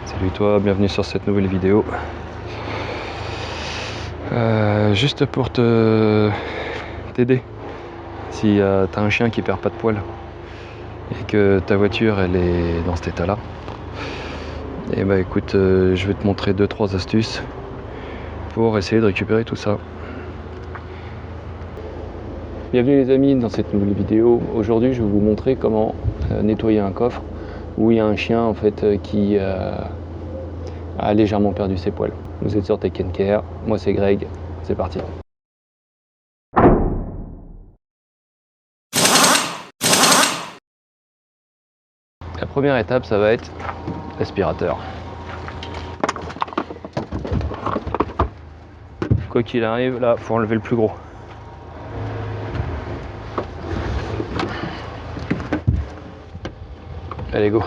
Salut toi, bienvenue sur cette nouvelle vidéo. Juste pour t'aider, si t'as un chien qui perd pas de poils et que ta voiture elle est dans cet état là, et bah écoute, je vais te montrer 2-3 astuces pour essayer de récupérer tout ça. Bienvenue les amis dans cette nouvelle vidéo. Aujourd'hui je vais vous montrer comment nettoyer un coffre où il y a un chien en fait qui a légèrement perdu ses poils. Vous êtes sur Take Care, moi c'est Greg, c'est parti. La première étape ça va être l'aspirateur. Quoi qu'il arrive, là faut enlever le plus gros. Allez go.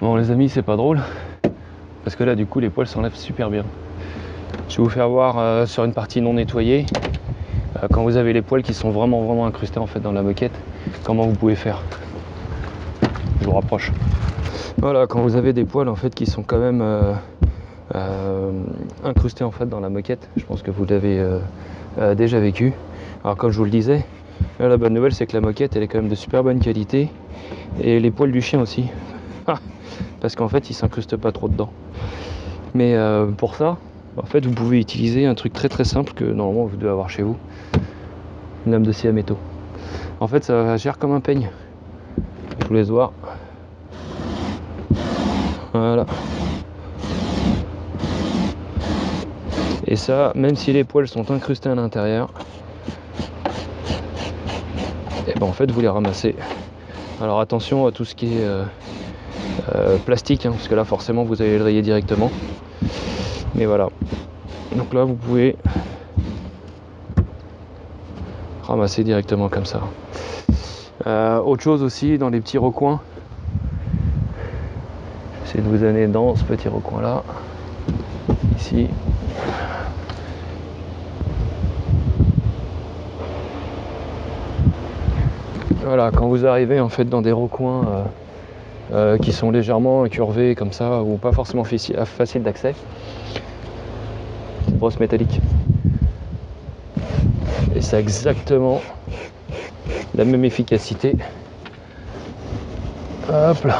Bon les amis, c'est pas drôle parce que là du coup les poils s'enlèvent super bien. Je vais vous faire voir sur une partie non nettoyée quand vous avez les poils qui sont vraiment incrustés en fait dans la moquette, comment vous pouvez faire. Je vous rapproche. Voilà, quand vous avez des poils en fait qui sont quand même incrustés en fait dans la moquette, je pense que vous l'avez déjà vécu. Alors comme je vous le disais, là, la bonne nouvelle c'est que la moquette elle est quand même de super bonne qualité et les poils du chien aussi. Parce qu'en fait il s'incruste pas trop dedans. Mais pour ça, en fait vous pouvez utiliser un truc très simple que normalement vous devez avoir chez vous, une lame de scie à métaux. En fait ça va agir comme un peigne. Je vous laisse voir. Voilà. Et ça, même si les poils sont incrustés à l'intérieur, et ben en fait vous les ramassez. Alors attention à tout ce qui est plastique, parce que là forcément vous allez le rayer directement. Mais voilà. Donc là vous pouvez ramasser directement comme ça. Autre chose aussi, dans les petits recoins, j'essaie de vous amener dans ce petit recoin là, ici. Voilà, quand vous arrivez en fait dans des recoins qui sont légèrement incurvés comme ça, ou pas forcément facile d'accès, une brosse métallique. Et ça a exactement la même efficacité. Hop là.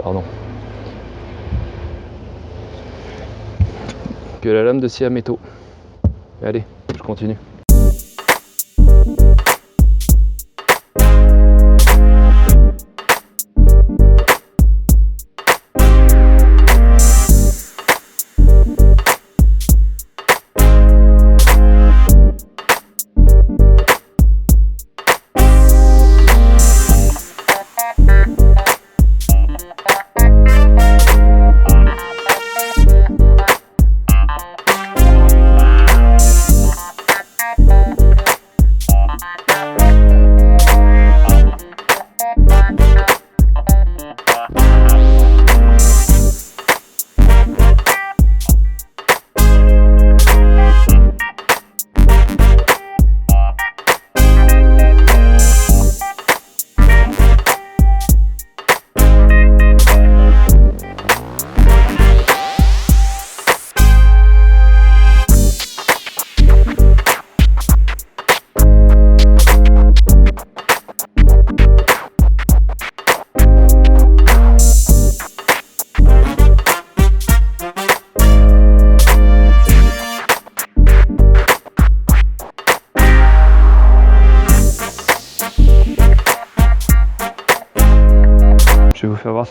Pardon. Que la lame de scie à métaux. Allez, je continue.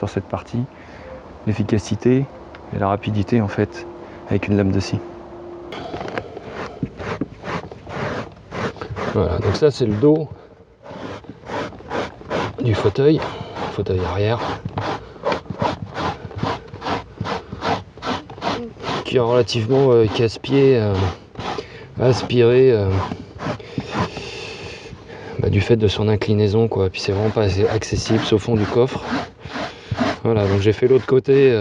sur cette partie, l'efficacité et la rapidité en fait avec une lame de scie. Voilà, donc ça c'est le dos du fauteuil arrière, qui est relativement casse-pied, aspiré du fait de son inclinaison quoi. Puis c'est vraiment pas assez accessible au fond du coffre. Voilà, donc j'ai fait l'autre côté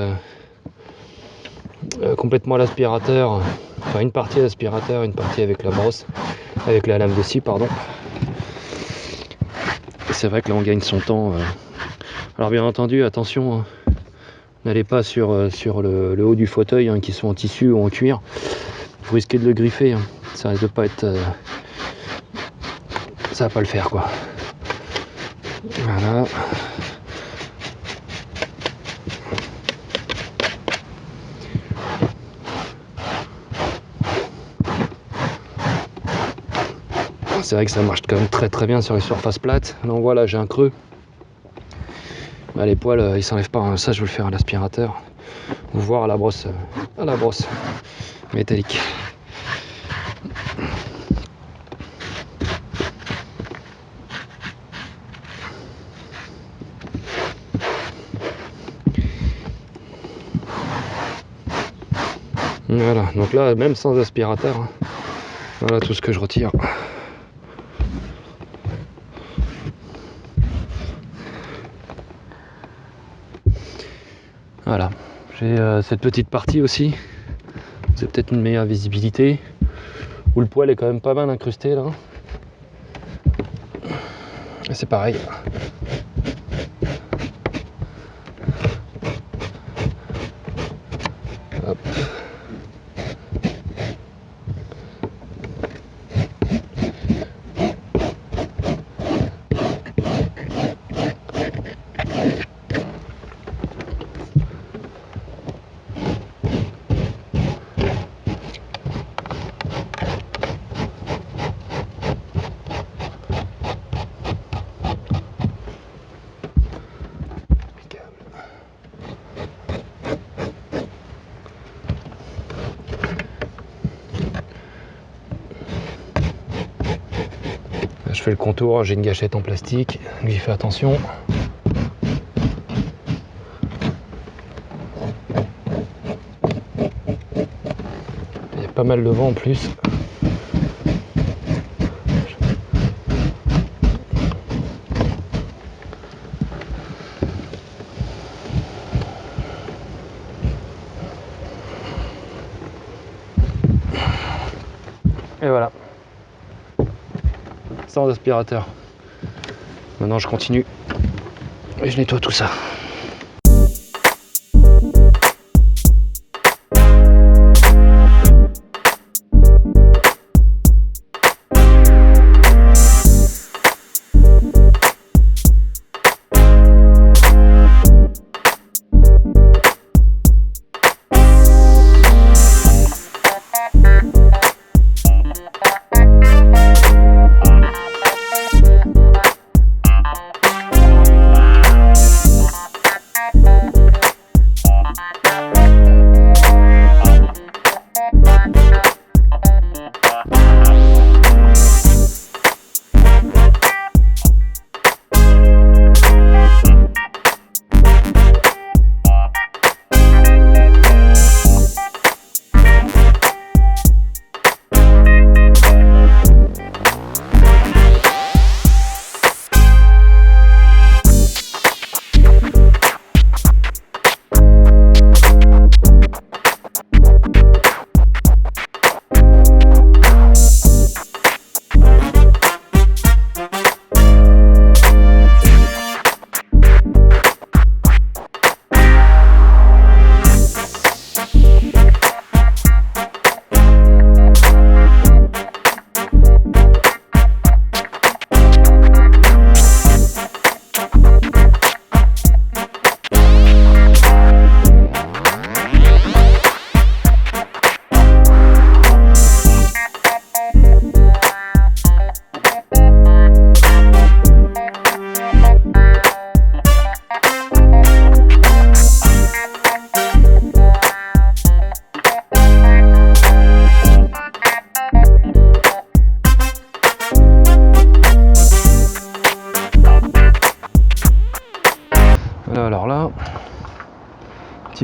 complètement à l'aspirateur, enfin une partie à l'aspirateur, une partie avec la brosse, avec la lame de scie pardon. Et c'est vrai que là on gagne son temps. Alors bien entendu attention, hein, n'allez pas sur le haut du fauteuil hein, qui soit en tissu ou en cuir, vous risquez de le griffer, hein. Ça risque de pas être ça va pas le faire quoi. Voilà. C'est vrai que ça marche quand même très bien sur les surfaces plates. Donc voilà, j'ai un creux. Bah, les poils ils s'enlèvent pas, hein. Ça je vais le faire à l'aspirateur ou voir à la brosse métallique. Voilà, donc là même sans aspirateur, hein, voilà tout ce que je retire. Voilà, j'ai cette petite partie aussi, c'est peut-être une meilleure visibilité, où le poil est quand même pas mal incrusté là. Et c'est pareil. Hop. Je fais le contour, j'ai une gâchette en plastique, j'y fais attention. Il y a pas mal de vent en plus. Et voilà. Sans aspirateur. Maintenant je continue et je nettoie tout ça.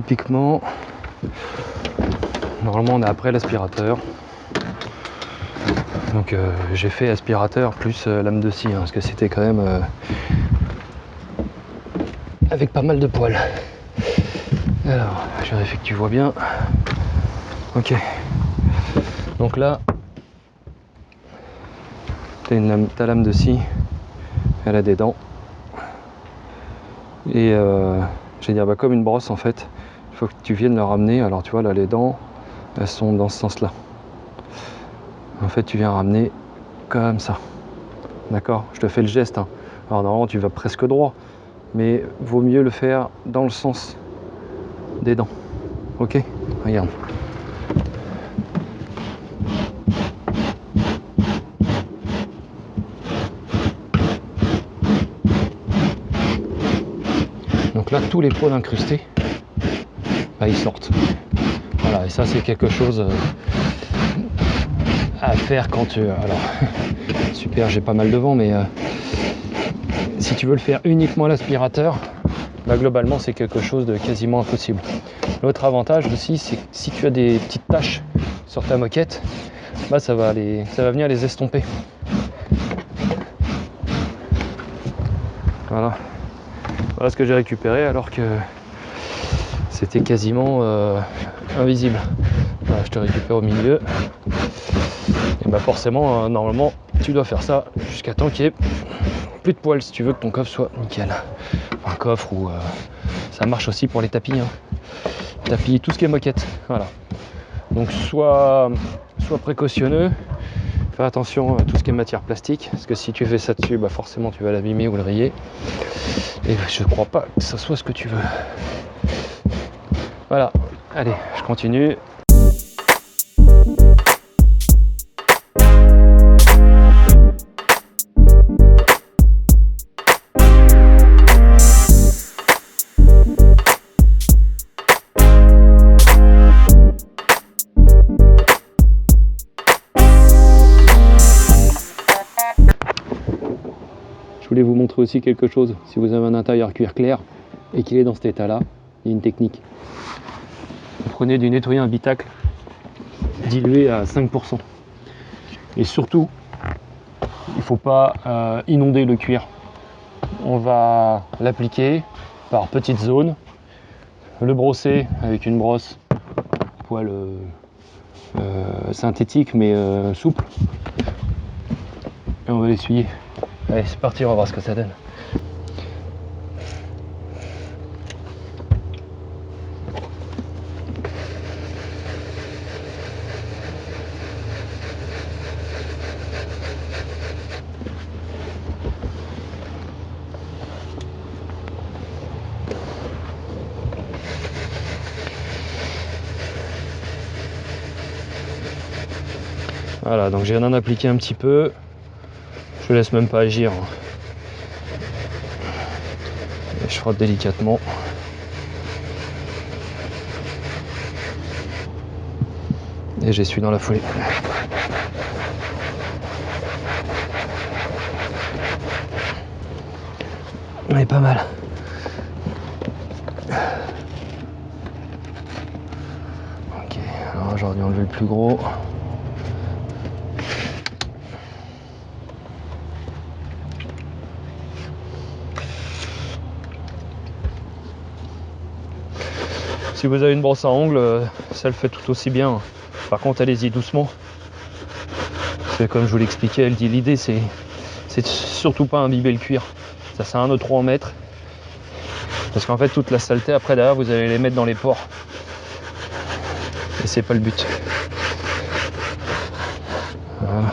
typiquement, normalement on est après l'aspirateur. Donc j'ai fait aspirateur plus lame de scie, hein, parce que c'était quand même avec pas mal de poils. Alors, je vérifie que tu vois bien. Ok. Donc là, ta lame de scie, elle a des dents. Et je vais dire, comme une brosse en fait, il faut que tu viennes la ramener. Alors tu vois là, les dents, elles sont dans ce sens-là. En fait, tu viens ramener comme ça. D'accord? Je te fais le geste. Hein. Alors normalement, tu vas presque droit, mais vaut mieux le faire dans le sens des dents. Ok? Regarde. Donc là, tous les poils incrustés, bah, ils sortent. Voilà, et ça, c'est quelque chose à faire quand tu... Alors, super, j'ai pas mal de vent, mais si tu veux le faire uniquement à l'aspirateur, bah, globalement, c'est quelque chose de quasiment impossible. L'autre avantage aussi, c'est que si tu as des petites taches sur ta moquette, bah, ça va venir les estomper. Voilà. Voilà ce que j'ai récupéré alors que c'était quasiment invisible. Voilà, je te récupère au milieu. Et bah forcément, normalement, tu dois faire ça jusqu'à temps qu'il n'y ait plus de poils si tu veux que ton coffre soit nickel. Un coffre ou ça marche aussi pour les tapis. Hein. Tapis, tout ce qui est moquette. Voilà. Donc sois précautionneux. Fais attention à tout ce qui est matière plastique, parce que si tu fais ça dessus, bah forcément tu vas l'abîmer ou le rayer. Et je crois pas que ça soit ce que tu veux. Voilà, allez, je continue. Je voulais vous montrer aussi quelque chose. Si vous avez un intérieur cuir clair et qu'il est dans cet état-là, il y a une technique. Vous prenez du nettoyant habitacle dilué à 5%. Et surtout, il ne faut pas inonder le cuir. On va l'appliquer par petites zones, le brosser avec une brosse poil synthétique mais souple. Et on va l'essuyer. Allez, c'est parti, on va voir ce que ça donne. Voilà, donc j'ai en appliqué un petit peu. Je laisse même pas agir. Et je frotte délicatement. Et j'essuie dans la foulée. On est pas mal. Ok, alors aujourd'hui enlever le plus gros. Si vous avez une brosse à ongles, ça le fait tout aussi bien. Par contre, allez-y doucement. Parce que comme je vous l'expliquais, elle dit l'idée c'est surtout pas imbiber le cuir. Ça sert à rien de trop en mettre. Parce qu'en fait, toute la saleté après derrière, vous allez les mettre dans les pores. Et c'est pas le but. Voilà.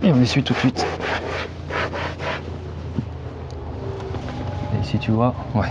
Et on essuie tout de suite. Et ici tu vois, ouais.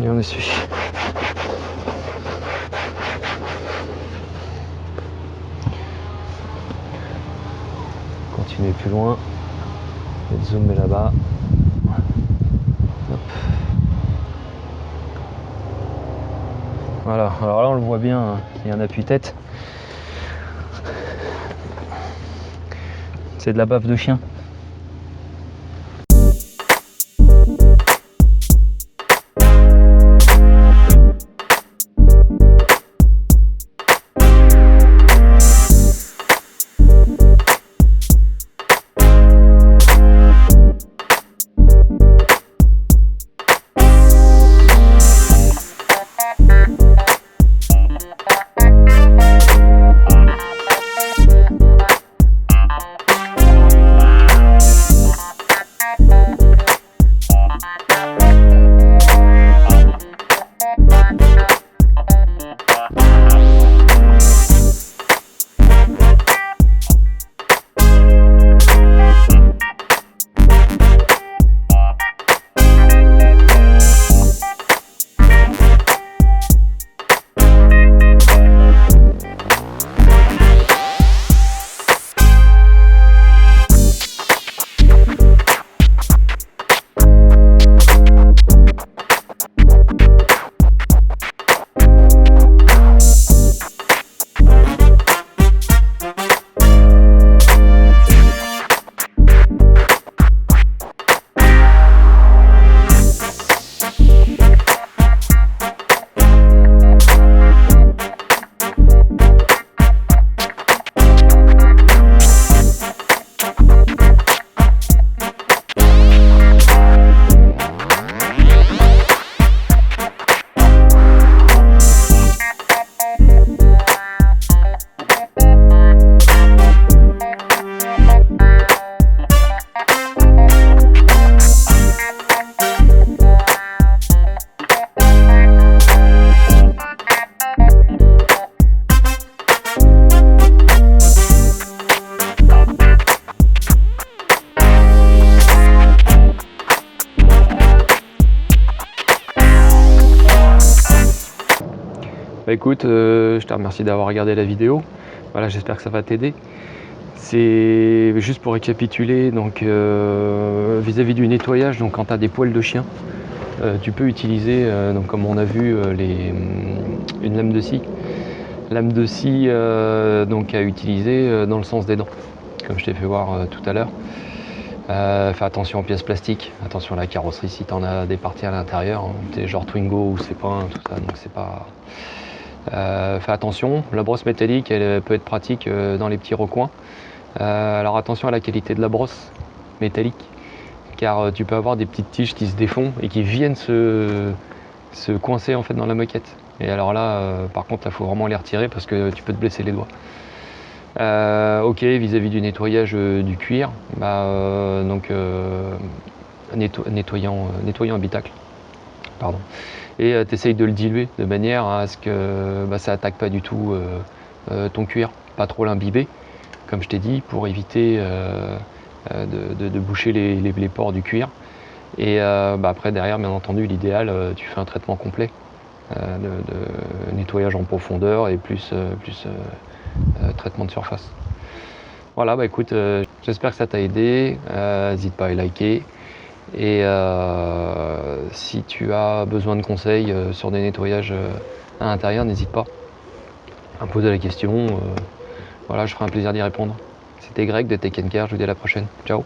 Et on essuie. Continuez plus loin. Le zoom est là-bas. Hop. Voilà, alors là on le voit bien, hein. Il y a un appui-tête. C'est de la bave de chien. Bah écoute, je te remercie d'avoir regardé la vidéo. Voilà, j'espère que ça va t'aider. C'est juste pour récapituler, donc vis-à-vis du nettoyage, donc quand tu as des poils de chien, tu peux utiliser, donc comme on a vu, une lame de scie. Lame de scie donc à utiliser dans le sens des dents, comme je t'ai fait voir tout à l'heure. Fais attention aux pièces plastiques, attention à la carrosserie si tu en as des parties à l'intérieur, hein, genre Twingo ou Sépin, tout ça, donc c'est pas... fais attention, la brosse métallique elle peut être pratique dans les petits recoins. Alors attention à la qualité de la brosse métallique, car tu peux avoir des petites tiges qui se défont et qui viennent se coincer en fait dans la moquette. Et alors là, par contre, il faut vraiment les retirer parce que tu peux te blesser les doigts. Ok, vis-à-vis du nettoyage du cuir, donc nettoyant habitacle, pardon. Et tu essayes de le diluer de manière à ce que ça attaque pas du tout ton cuir, pas trop l'imbiber, comme je t'ai dit, pour éviter de boucher les pores du cuir. Et après derrière, bien entendu, l'idéal, tu fais un traitement complet de nettoyage en profondeur et plus traitement de surface. Voilà, bah écoute, j'espère que ça t'a aidé. N'hésite pas à liker. Et si tu as besoin de conseils sur des nettoyages à l'intérieur, n'hésite pas à me poser la question. Voilà, je ferai un plaisir d'y répondre. C'était Greg de Take Care, je vous dis à la prochaine. Ciao.